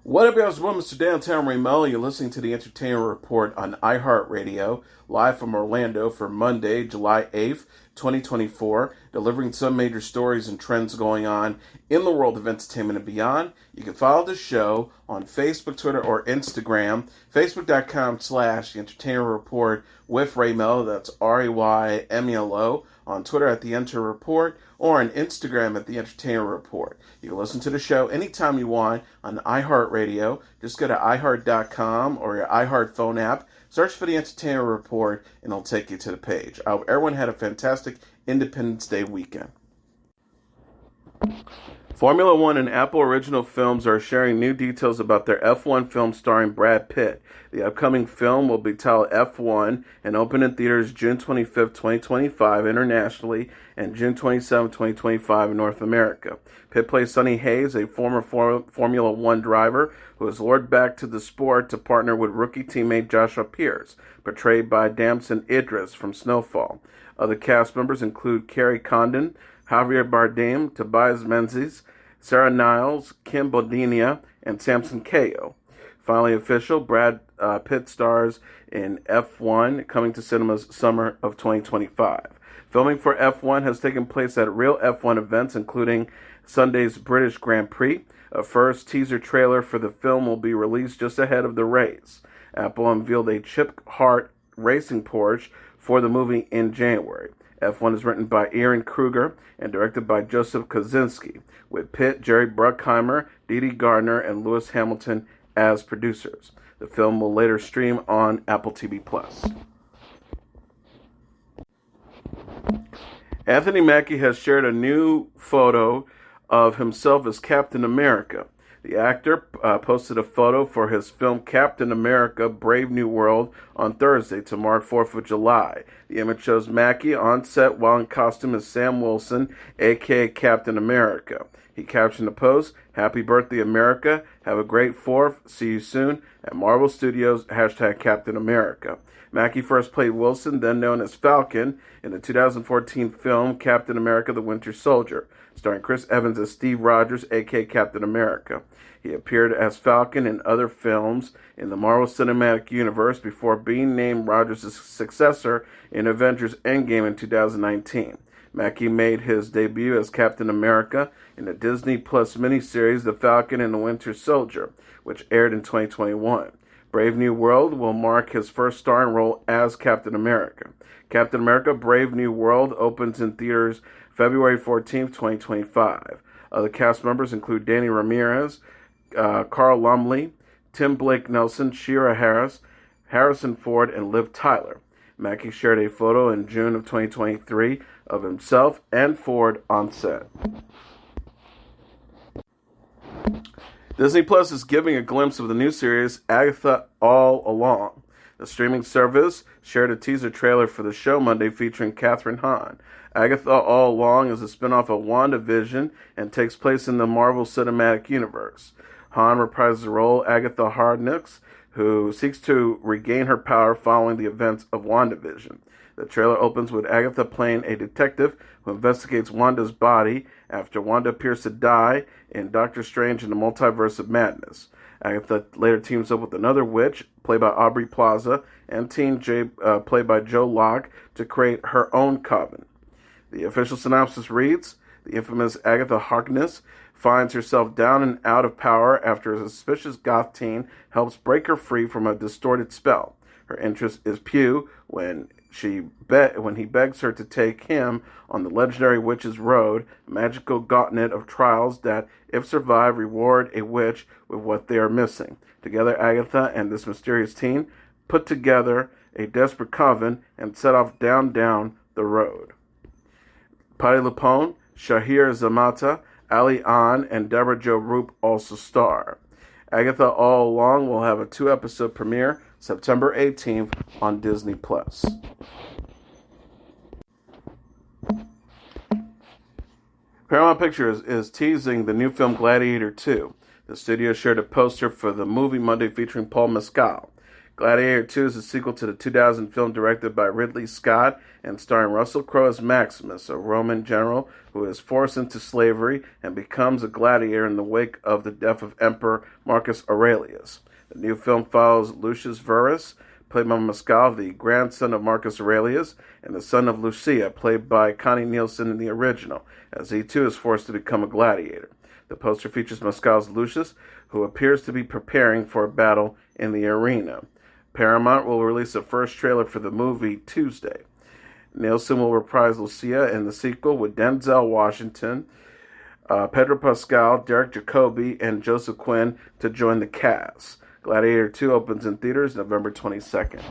What up, y'all? It's Mr. Downtown Melo. You're listening to the Entertainment Report on iHeartRadio, live from Orlando for Monday, July 8th, 2024, delivering some major stories and trends going on in the world of entertainment and beyond. You can follow the show on Facebook, Twitter, or Instagram, facebook.com/The Entertainment Report with Ray Melo, that's RAYMELO, on Twitter at The Enter Report, or on Instagram at The Entertainment Report. You can listen to the show anytime you want on iHeartRadio. Just go to iHeart.com or your iHeart phone app, search for The Entertainment Report, and it'll take you to the page. I hope everyone had a fantastic Independence Day weekend. Formula One and Apple Original Films are sharing new details about their F1 film starring Brad Pitt. The upcoming film will be titled F1 and open in theaters June 25th, 2025 internationally and June 27th, 2025 in North America. Pitt plays Sonny Hayes, a former Formula One driver who is lured back to the sport to partner with rookie teammate Joshua Pierce, portrayed by Damson Idris from Snowfall. Other cast members include Kerry Condon, Javier Bardem, Tobias Menzies, Sarah Niles, Kim Bodenia, and Samson Kayo. Finally official, Brad Pitt stars in F1, coming to cinemas summer of 2025. Filming for F1 has taken place at real F1 events, including Sunday's British Grand Prix. A first teaser trailer for the film will be released just ahead of the race. Apple unveiled a chip heart racing Porsche for the movie in January. F1 is written by Aaron Kruger and directed by Joseph Kosinski, with Pitt, Jerry Bruckheimer, Dee Dee Gardner, and Lewis Hamilton as producers. The film will later stream on Apple TV+. Anthony Mackie has shared a new photo of himself as Captain America. The actor posted a photo for his film Captain America Brave New World on Thursday to mark 4th of July. The image shows Mackie on set while in costume as Sam Wilson, aka Captain America. He captioned the post, "Happy birthday, America. Have a great 4th. See you soon at Marvel Studios, #Captain America." Mackie first played Wilson, then known as Falcon, in the 2014 film Captain America the Winter Soldier, starring Chris Evans as Steve Rogers, aka Captain America. He appeared as Falcon in other films in the Marvel Cinematic Universe before being named Rogers' successor in Avengers Endgame in 2019. Mackie made his debut as Captain America in the Disney Plus miniseries The Falcon and the Winter Soldier, which aired in 2021. Brave New World will mark his first starring role as Captain America. Captain America Brave New World opens in theaters February 14th, 2025. Other cast members include Danny Ramirez, Carl Lumley, Tim Blake Nelson, Shira Harris, Harrison Ford, and Liv Tyler. Mackie shared a photo in June of 2023 of himself and Ford on set. Disney Plus is giving a glimpse of the new series Agatha All Along. The streaming service shared a teaser trailer for the show Monday featuring Kathryn Hahn. Agatha All Along is a spinoff of WandaVision and takes place in the Marvel Cinematic Universe. Hahn reprises the role Agatha Harkness, who seeks to regain her power following the events of WandaVision. The trailer opens with Agatha playing a detective who investigates Wanda's body after Wanda appears to die in Doctor Strange in the Multiverse of Madness. Agatha later teams up with another witch, played by Aubrey Plaza, and Teen J, played by Joe Locke, to create her own coven. The official synopsis reads, the infamous Agatha Harkness finds herself down and out of power after a suspicious goth teen helps break her free from a distorted spell. Her interest is Pew when he begs her to take him on the legendary Witch's Road, a magical gauntlet of trials that, if survived, reward a witch with what they are missing. Together, Agatha and this mysterious teen put together a desperate coven and set off down the road. Patti LuPone, Shahir Zamata, Ali An, and Deborah Jo Rupp also star. Agatha All Along will have a 2-episode premiere September 18th on Disney+. Paramount Pictures is teasing the new film Gladiator 2. The studio shared a poster for the movie Monday featuring Paul Mescal. Gladiator 2 is a sequel to the 2000 film directed by Ridley Scott and starring Russell Crowe as Maximus, a Roman general who is forced into slavery and becomes a gladiator in the wake of the death of Emperor Marcus Aurelius. The new film follows Lucius Verus, played by Mescal, the grandson of Marcus Aurelius, and the son of Lucia, played by Connie Nielsen in the original, as he too is forced to become a gladiator. The poster features Mescal's Lucius, who appears to be preparing for a battle in the arena. Paramount will release a first trailer for the movie Tuesday. Nielsen will reprise Lucia in the sequel with Denzel Washington, Pedro Pascal, Derek Jacobi, and Joseph Quinn to join the cast. Gladiator 2 opens in theaters November 22nd.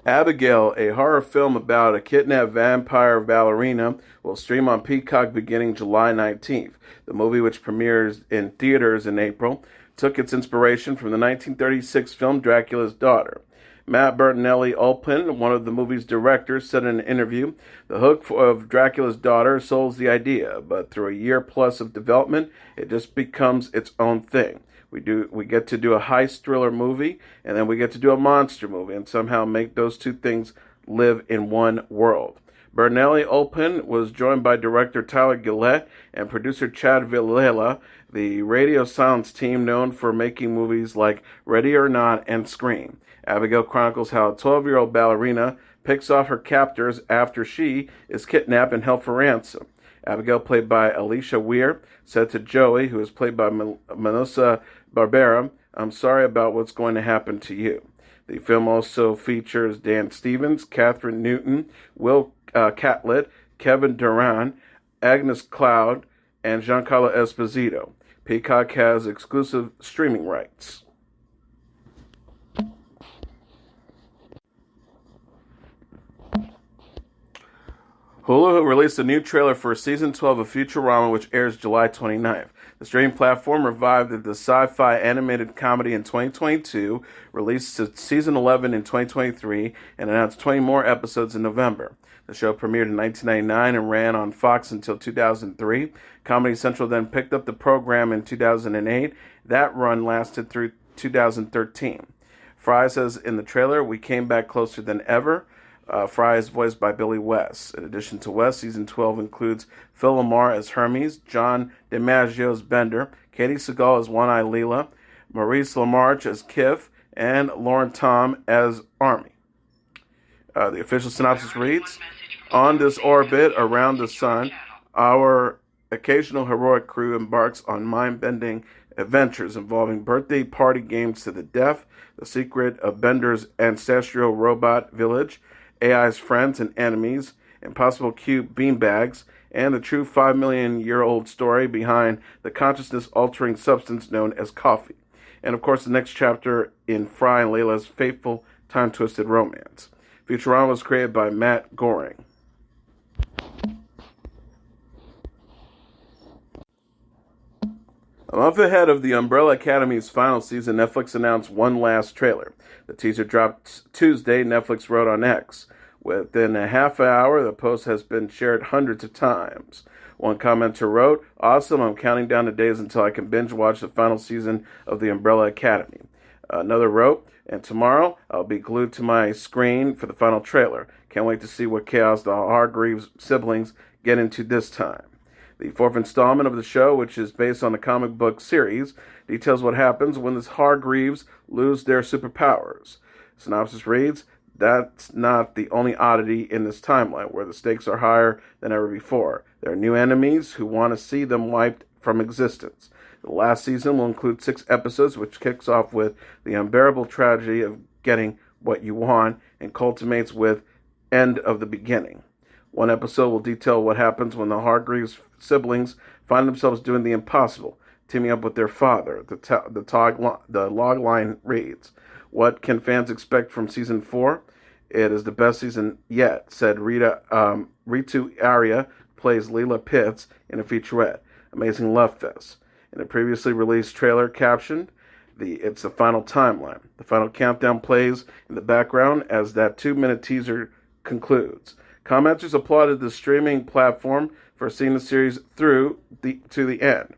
Abigail, a horror film about a kidnapped vampire ballerina, will stream on Peacock beginning July 19th. The movie, which premieres in theaters in April, took its inspiration from the 1936 film Dracula's Daughter. Matt Bertinelli-Olpin, one of the movie's directors, said in an interview, "The hook of Dracula's Daughter sold the idea, but through a year plus of development, it just becomes its own thing. We get to do a heist thriller movie, and then we get to do a monster movie, and somehow make those two things live in one world." Bertinelli-Olpin was joined by director Tyler Gillette and producer Chad Villela, the radio silence team known for making movies like Ready or Not and Scream. Abigail chronicles how a 12-year-old ballerina picks off her captors after she is kidnapped and held for ransom. Abigail, played by Alicia Weir, said to Joey, who is played by Melissa Barbera, "I'm sorry about what's going to happen to you." The film also features Dan Stevens, Catherine Newton, Will Catlett, Kevin Durant, Agnes Cloud, and Giancarlo Esposito. Peacock has exclusive streaming rights. Hulu released a new trailer for Season 12 of Futurama, which airs July 29th. The streaming platform revived the sci-fi animated comedy in 2022, released Season 11 in 2023, and announced 20 more episodes in November. The show premiered in 1999 and ran on Fox until 2003. Comedy Central then picked up the program in 2008. That run lasted through 2013. Fry says in the trailer, "We came back closer than ever." Fry is voiced by Billy West. In addition to West, Season 12 includes Phil Lamar as Hermes, John DiMaggio as Bender, Katie Seagal as One-Eye Leela, Maurice LaMarche as Kif, and Lauren Tom as Army. The official synopsis reads, "On this orbit around the sun, our occasional heroic crew embarks on mind-bending adventures involving birthday party games to the death, the secret of Bender's ancestral robot village, AI's friends and enemies, impossible cube beanbags, and the true 5 million-year-old story behind the consciousness-altering substance known as coffee. And, of course, the next chapter in Fry and Layla's fateful, time-twisted romance." Futurama was created by Matt Goring. A month ahead of the Umbrella Academy's final season, Netflix announced one last trailer. The teaser dropped Tuesday, Netflix wrote on X. Within a half hour, the post has been shared hundreds of times. One commenter wrote, "Awesome, I'm counting down the days until I can binge watch the final season of the Umbrella Academy." Another wrote, "And tomorrow, I'll be glued to my screen for the final trailer. Can't wait to see what chaos the Hargreaves siblings get into this time." The fourth installment of the show, which is based on the comic book series, details what happens when the Hargreaves lose their superpowers. Synopsis reads, "That's not the only oddity in this timeline, where the stakes are higher than ever before. There are new enemies who want to see them wiped from existence." The last season will include 6 episodes, which kicks off with the unbearable tragedy of getting what you want and culminates with end of the beginning. One episode will detail what happens when the Hargreaves siblings find themselves doing the impossible, teaming up with their father. The log line reads, "What can fans expect from Season 4? It is the best season yet," said Ritu Arya, plays Leela Pitts in a featurette, "Amazing Love Fest." In a previously released trailer captioned, "It's the final timeline." The final countdown plays in the background as that 2-minute teaser concludes. Commenters applauded the streaming platform for seeing the series through to the end.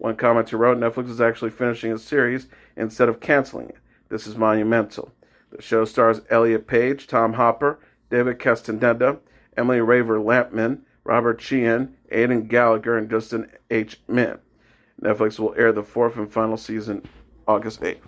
One commenter wrote, Netflix is actually finishing a series instead of canceling it. This is monumental. The show stars Elliot Page, Tom Hopper, David Castaneda, Emily Raver Lampman, Robert Sheehan, Aidan Gallagher, and Justin H. Min. Netflix will air the fourth and final season August 8th.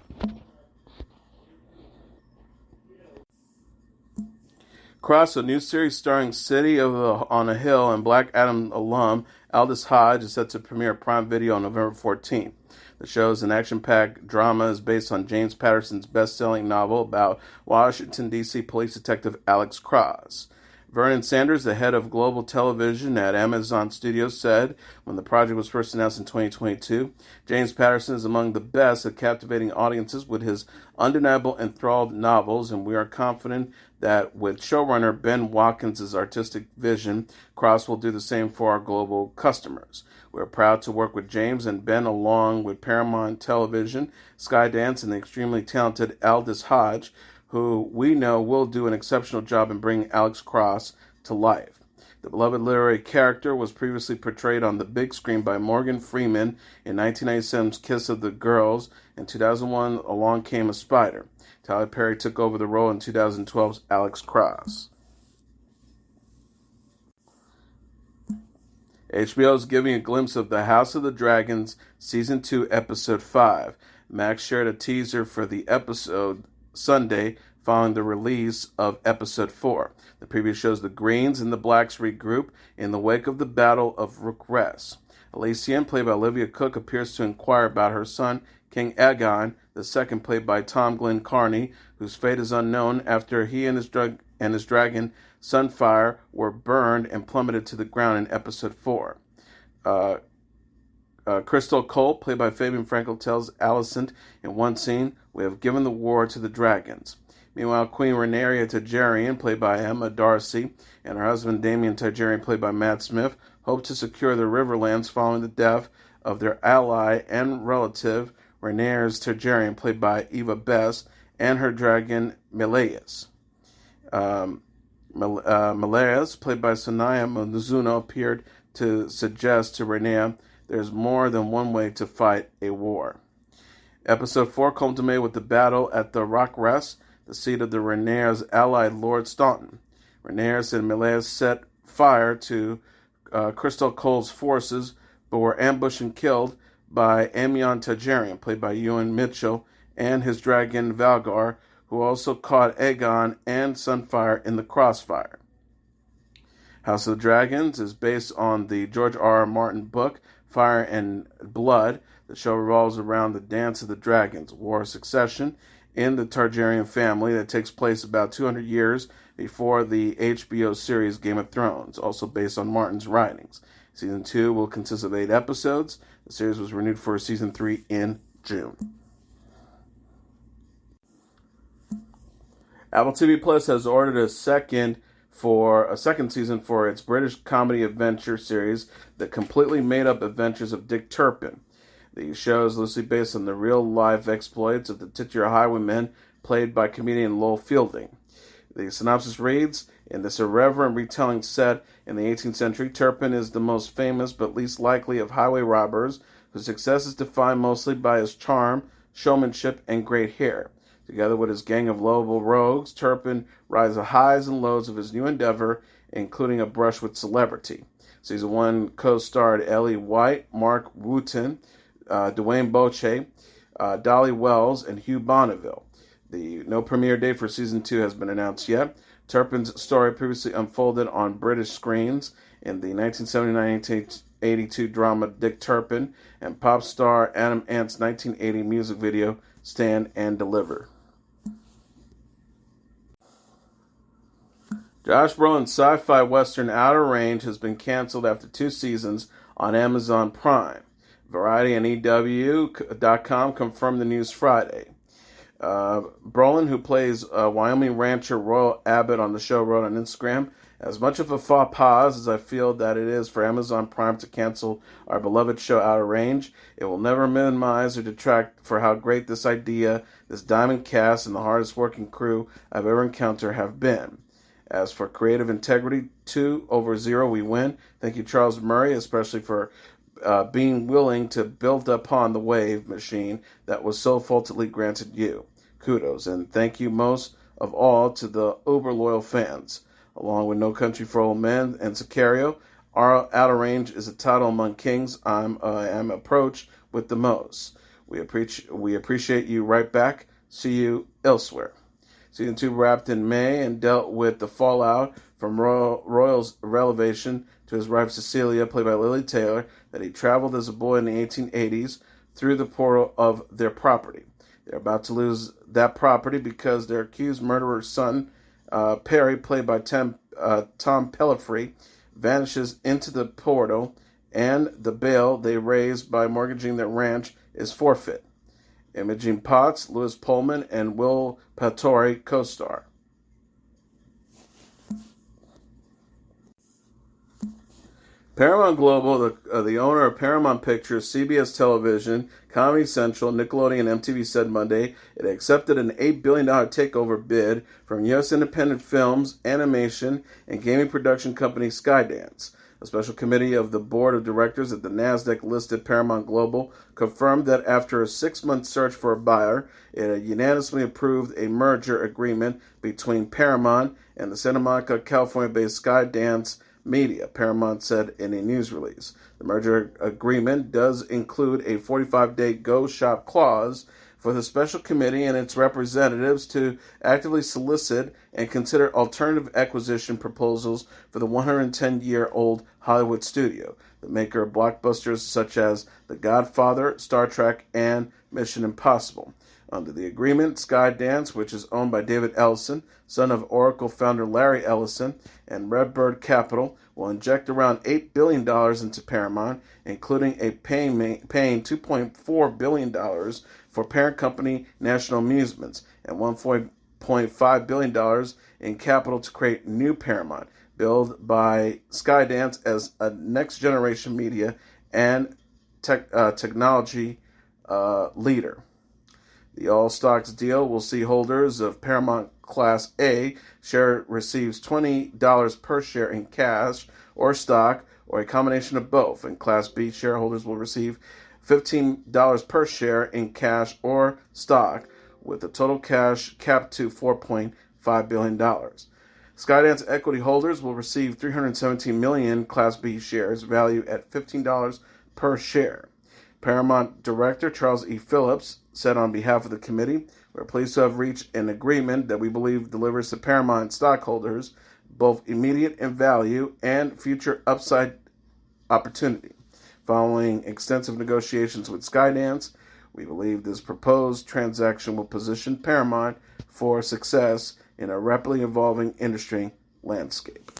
Cross, a new series starring City on a Hill and Black Adam alum Aldous Hodge, is set to premiere at Prime Video on November 14th. The show is an action-packed drama is based on James Patterson's best-selling novel about Washington, D.C. police detective Alex Cross. Vernon Sanders, the head of global television at Amazon Studios, said when the project was first announced in 2022, James Patterson is among the best at captivating audiences with his undeniable enthralled novels, and we are confident that with showrunner Ben Watkins' artistic vision, Cross will do the same for our global customers. We are proud to work with James and Ben along with Paramount Television, Skydance, and the extremely talented Aldous Hodge, who we know will do an exceptional job in bringing Alex Cross to life. The beloved literary character was previously portrayed on the big screen by Morgan Freeman in 1997's Kiss of the Girls. In 2001, Along Came a Spider. Tyler Perry took over the role in 2012's Alex Cross. HBO is giving a glimpse of The House of the Dragons Season 2, Episode 5. Max shared a teaser for the episode Sunday following the release of Episode 4. The preview shows the Greens and the Blacks regroup in the wake of the Battle of Rook Rest. Elysian, played by Olivia Cooke, appears to inquire about her son, King Aegon II, played by Tom Glenn Carney, whose fate is unknown after he and his dragon, Sunfire, were burned and plummeted to the ground in Episode 4. Crystal Cole, played by Fabian Frankel, tells Alicent in one scene, "We have given the war to the dragons." Meanwhile, Queen Rhaenyra Targaryen, played by Emma Darcy, and her husband Daemon Targaryen, played by Matt Smith, hope to secure the Riverlands following the death of their ally and relative, Rhaenyra Targaryen, played by Eva Bess, and her dragon Meleus. Meleus, played by Sonia Mizuno, appeared to suggest to Rhaenyra there's more than one way to fight a war. Episode 4 culminated with the battle at the Rock Rest, the seat of the Rhaenyra's ally, Lord Staunton. Rhaenyra and Meleus set fire to Crystal Cole's forces, but were ambushed and killed by Aemon Targaryen, played by Ewan Mitchell, and his dragon Valgar, who also caught Aegon and Sunfire in the crossfire. House of the Dragons is based on the George R.R. Martin book, Fire and Blood. The show revolves around the Dance of the Dragons, War of Succession, in the Targaryen family that takes place about 200 years before the HBO series Game of Thrones, also based on Martin's writings. Season 2 will consist of 8 episodes. The series was renewed for Season 3 in June. Apple TV Plus has ordered a second season for its British comedy adventure series, The Completely Made-Up Adventures of Dick Turpin. The show is loosely based on the real-life exploits of the titular highwaymen played by comedian Lowell Fielding. The synopsis reads, in this irreverent retelling set in the 18th century, Turpin is the most famous but least likely of highway robbers, whose success is defined mostly by his charm, showmanship, and great hair. Together with his gang of lovable rogues, Turpin rides the highs and lows of his new endeavor, including a brush with celebrity. Season 1 co-starred Ellie White, Mark Wooten, Dwayne Boche, Dolly Wells, and Hugh Bonneville. No premiere date for Season 2 has been announced yet. Turpin's story previously unfolded on British screens in the 1979-1982 drama Dick Turpin and pop star Adam Ant's 1980 music video Stand and Deliver. Josh Brolin's sci-fi western Outer Range has been canceled after 2 seasons on Amazon Prime. Variety and EW.com confirmed the news Friday. Brolin, who plays Wyoming rancher Royal Abbott on the show, wrote on Instagram, as much of a faux pas as I feel that it is for Amazon Prime to cancel our beloved show Outer Range, it will never minimize or detract for how great this idea, this diamond cast, and the hardest working crew I've ever encountered have been. As for creative integrity, 2-0 we win. Thank you, Charles Murray, especially for being willing to build upon the wave machine that was so faultily granted you. Kudos, and thank you most of all to the uber-loyal fans. Along with No Country for Old Men and Sicario, our Outer Range is a title among kings I am approached with the most. We appreciate you right back. See you elsewhere. Season 2 wrapped in May and dealt with the fallout from Royal's revelation to his wife Cecilia, played by Lily Taylor, that he traveled as a boy in the 1880s through the portal of their property. They're about to lose that property because their accused murderer's son, Perry, played by Tom Pellephrey, vanishes into the portal, and the bail they raised by mortgaging their ranch is forfeit. Imogen Potts, Louis Pullman, and Will Pattori co-star. Paramount Global, the owner of Paramount Pictures, CBS Television, Comedy Central, Nickelodeon, and MTV, said Monday it accepted an $8 billion takeover bid from U.S. independent films, animation, and gaming production company Skydance. A special committee of the board of directors at the NASDAQ-listed Paramount Global confirmed that after a 6-month search for a buyer, it unanimously approved a merger agreement between Paramount and the Santa Monica, California-based Skydance Media, Paramount said in a news release. The merger agreement does include a 45-day go-shop clause for the special committee and its representatives to actively solicit and consider alternative acquisition proposals for the 110-year-old Hollywood studio, the maker of blockbusters such as The Godfather, Star Trek, and Mission Impossible. Under the agreement, Skydance, which is owned by David Ellison, son of Oracle founder Larry Ellison, and Redbird Capital, will inject around $8 billion into Paramount, including paying $2.4 billion for parent company National Amusements and $1.5 billion in capital to create new Paramount, billed by Skydance as a next-generation media and technology leader. The all-stocks deal will see holders of Paramount Class A share receives $20 per share in cash or stock, or a combination of both, and Class B shareholders will receive $15 per share in cash or stock, with the total cash capped to $4.5 billion. Skydance equity holders will receive 317 million Class B shares, valued at $15 per share. Paramount Director Charles E. Phillips said on behalf of the committee, "We're pleased to have reached an agreement that we believe delivers to Paramount stockholders both immediate in value and future upside opportunity. Following extensive negotiations with Skydance, we believe this proposed transaction will position Paramount for success in a rapidly evolving industry landscape."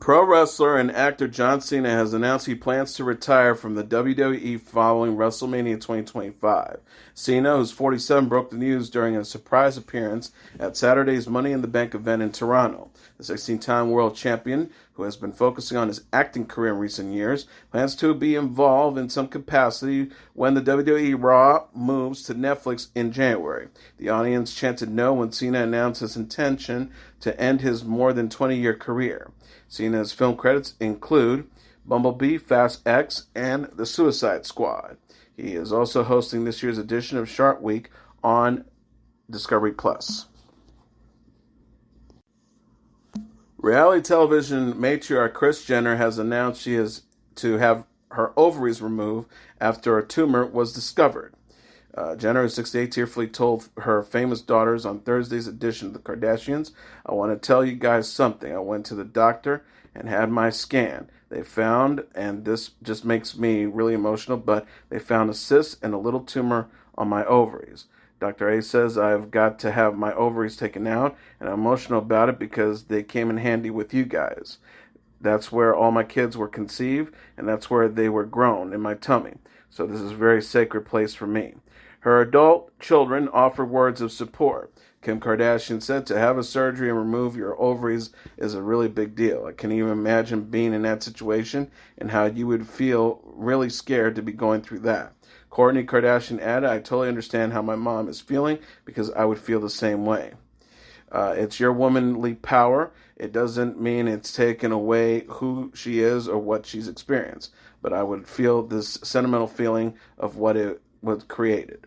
Pro wrestler and actor John Cena has announced he plans to retire from the WWE following WrestleMania 2025. Cena, who's 47, broke the news during a surprise appearance at Saturday's Money in the Bank event in Toronto. The 16-time world champion, who has been focusing on his acting career in recent years, plans to be involved in some capacity when the WWE Raw moves to Netflix in January. The audience chanted no when Cena announced his intention to end his more than 20-year career. Cena's film credits include Bumblebee, Fast X, and The Suicide Squad. He is also hosting this year's edition of Shark Week on Discovery+. Reality television matriarch Kris Jenner has announced she is to have her ovaries removed after a tumor was discovered. Jenner, 68, tearfully told her famous daughters on Thursday's edition of The Kardashians, "I want to tell you guys something. I went to the doctor and had my scan. They found, and this just makes me really emotional, but they found a cyst and a little tumor on my ovaries. Dr. A says I've got to have my ovaries taken out, and I'm emotional about it because they came in handy with you guys. That's where all my kids were conceived, and that's where they were grown, in my tummy. So this is a very sacred place for me." Her adult children offer words of support. Kim Kardashian said, "To have a surgery and remove your ovaries is a really big deal. I can't even imagine being in that situation and how you would feel really scared to be going through that." Kourtney Kardashian added, "I totally understand how my mom is feeling because I would feel the same way. It's your womanly power It doesn't mean it's taken away who she is or what she's experienced, but I would feel this sentimental feeling of what it was created.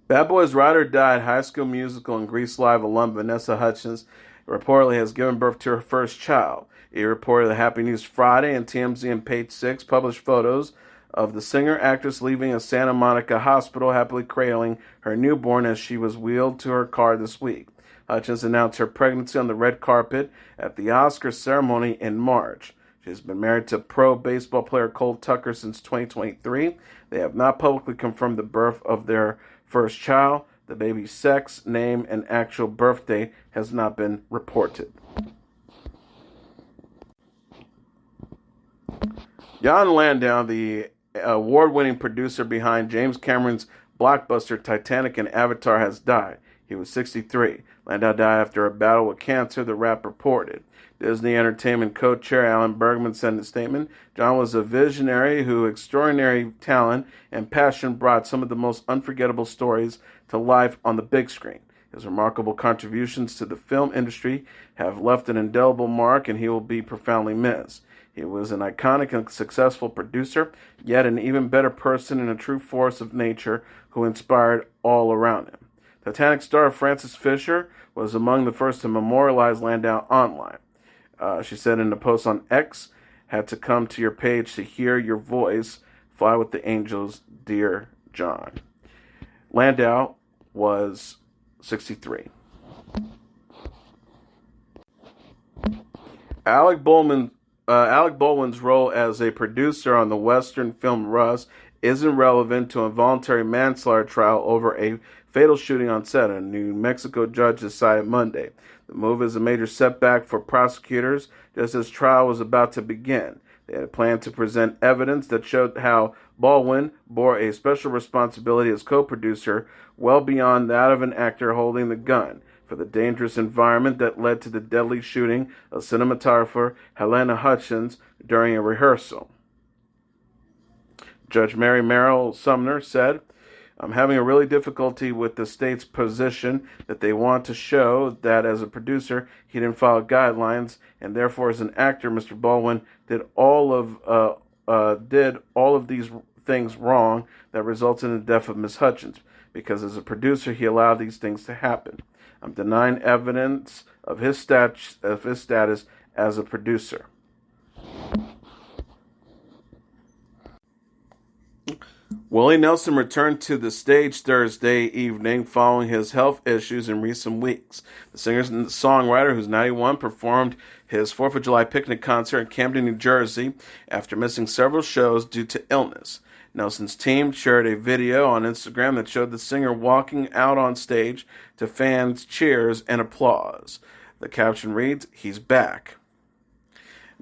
Bad Boys Ride or Die High School Musical and Grease Live alum Vanessa Hudgens reportedly has given birth to her first child. It reported the Happy News Friday, and TMZ and Page 6 published photos of the singer-actress leaving a Santa Monica hospital, happily cradling her newborn as she was wheeled to her car this week. Hudgens announced her pregnancy on the red carpet at the Oscars ceremony in March. She has been married to pro baseball player Cole Tucker since 2023. They have not publicly confirmed the birth of their first child. The baby's sex, name, and actual birth date has not been reported. Jon Landau, the award-winning producer behind James Cameron's blockbuster Titanic and Avatar, has died. He was 63. Landau died after a battle with cancer, the Wrap reported. Disney Entertainment co-chair Alan Bergman said in a statement, John was a visionary whose extraordinary talent and passion brought some of the most unforgettable stories to life on the big screen. His remarkable contributions to the film industry have left an indelible mark, and he will be profoundly missed. He was an iconic and successful producer, yet an even better person and a true force of nature who inspired all around him. Titanic star Frances Fisher was among the first to memorialize Landau online. She said in a post on X, had to come to your page to hear your voice. Fly with the angels, dear John. Landau was 63. Alec Baldwin's role as a producer on the Western film Rust isn't relevant to a involuntary manslaughter trial over a fatal shooting on set, a New Mexico judge decided Monday. The move is a major setback for prosecutors, just as trial was about to begin. They had planned to present evidence that showed how Baldwin bore a special responsibility as co-producer well beyond that of an actor holding the gun for the dangerous environment that led to the deadly shooting of cinematographer Helena Hutchins during a rehearsal. Judge Mary Merrill Sumner said, I'm having a really difficulty with the state's position that they want to show that as a producer he didn't follow guidelines, and therefore as an actor Mr. Baldwin did all of these things wrong that resulted in the death of Miss Hutchins, because as a producer he allowed these things to happen. I'm denying evidence of his status as a producer. Willie Nelson returned to the stage Thursday evening following his health issues in recent weeks. The singer-songwriter, who's 91, performed his 4th of July picnic concert in Camden, New Jersey, after missing several shows due to illness. Nelson's team shared a video on Instagram that showed the singer walking out on stage to fans' cheers and applause. The caption reads, "He's back."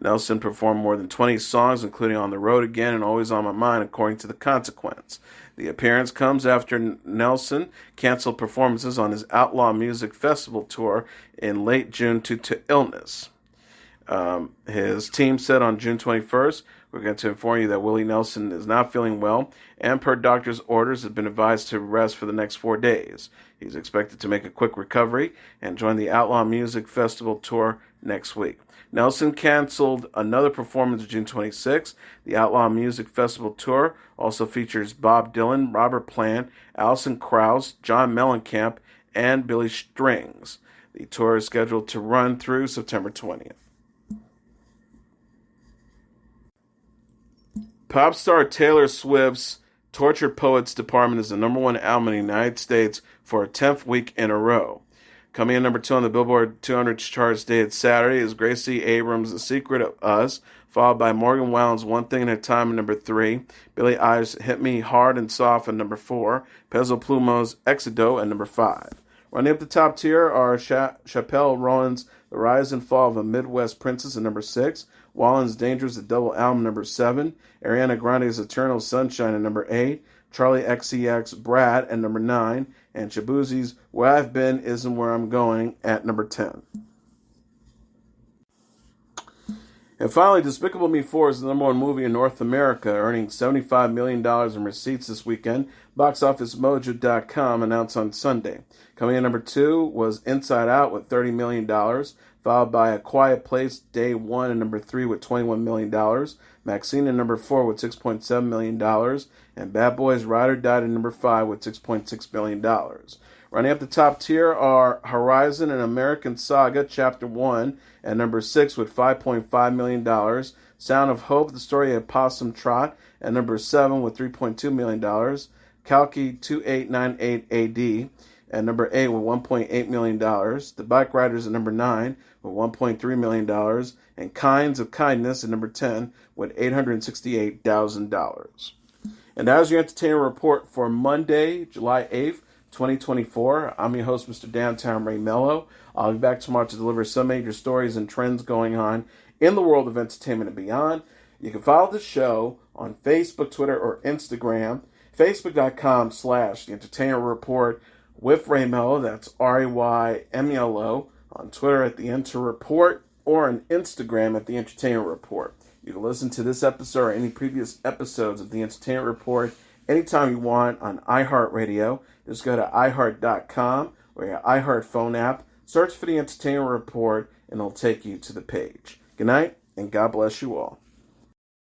Nelson performed more than 20 songs, including On the Road Again and Always on My Mind, according to The Consequence. The appearance comes after Nelson canceled performances on his Outlaw Music Festival tour in late June due to illness. His team said on June 21st, we're going to inform you that Willie Nelson is not feeling well and per doctor's orders has been advised to rest for the next 4 days. He's expected to make a quick recovery and join the Outlaw Music Festival tour next week. Nelson canceled another performance June 26th. The Outlaw Music Festival tour also features Bob Dylan, Robert Plant, Alison Krauss, John Mellencamp, and Billy Strings. The tour is scheduled to run through September 20th. Pop star Taylor Swift's Tortured Poets Department is the #1 album in the United States for a 10th week in a row. Coming in number 2 on the Billboard 200 charts dated Saturday is Gracie Abrams' The Secret of Us, followed by Morgan Wallen's One Thing at a Time at number 3, Billie Eilish's Hit Me Hard and Soft at number 4, Peso Plumo's Exodo at number 5. Running up the top tier are Chappelle Roan's The Rise and Fall of a Midwest Princess at number 6, Wallen's Dangerous, the double album, number 7, Ariana Grande's Eternal Sunshine at number 8, Charlie XCX Brad at number 9, and Shabuzi's Where I've Been Isn't Where I'm Going at number 10. And finally, Despicable Me 4 is the number one movie in North America, earning $75 million in receipts this weekend. BoxOfficeMojo.com announced on Sunday. Coming in number 2 was Inside Out with $30 million, followed by A Quiet Place Day 1 and number 3 with $21 million, Maxine in number 4 with $6.7 million, and Bad Boys Ride or Die in number 5 with $6.6 million. Running up the top tier are Horizon and American Saga Chapter 1 at number 6 with $5.5 million. Sound of Hope, The Story of Possum Trot at number 7 with $3.2 million. Kalki 2898 AD at number 8 with $1.8 million. The Bike Riders at number 9 with $1.3 million. And Kinds of Kindness at number 10 with $868,000. And that was your entertainment report for Monday, July 8th. 2024. I'm your host, Mr. Downtown Ray Melo. I'll be back tomorrow to deliver some major stories and trends going on in the world of entertainment and beyond. You can follow the show on Facebook, Twitter, or Instagram. Facebook.com/The Entertainment Report with Ray Melo. That's RAYMELO. On Twitter at The Enter Report or on Instagram at The Entertainment Report. You can listen to this episode or any previous episodes of The Entertainment Report anytime you want on iHeartRadio. Just go to iHeart.com or your iHeart phone app. Search for The Entertainment Report and it'll take you to the page. Good night and God bless you all.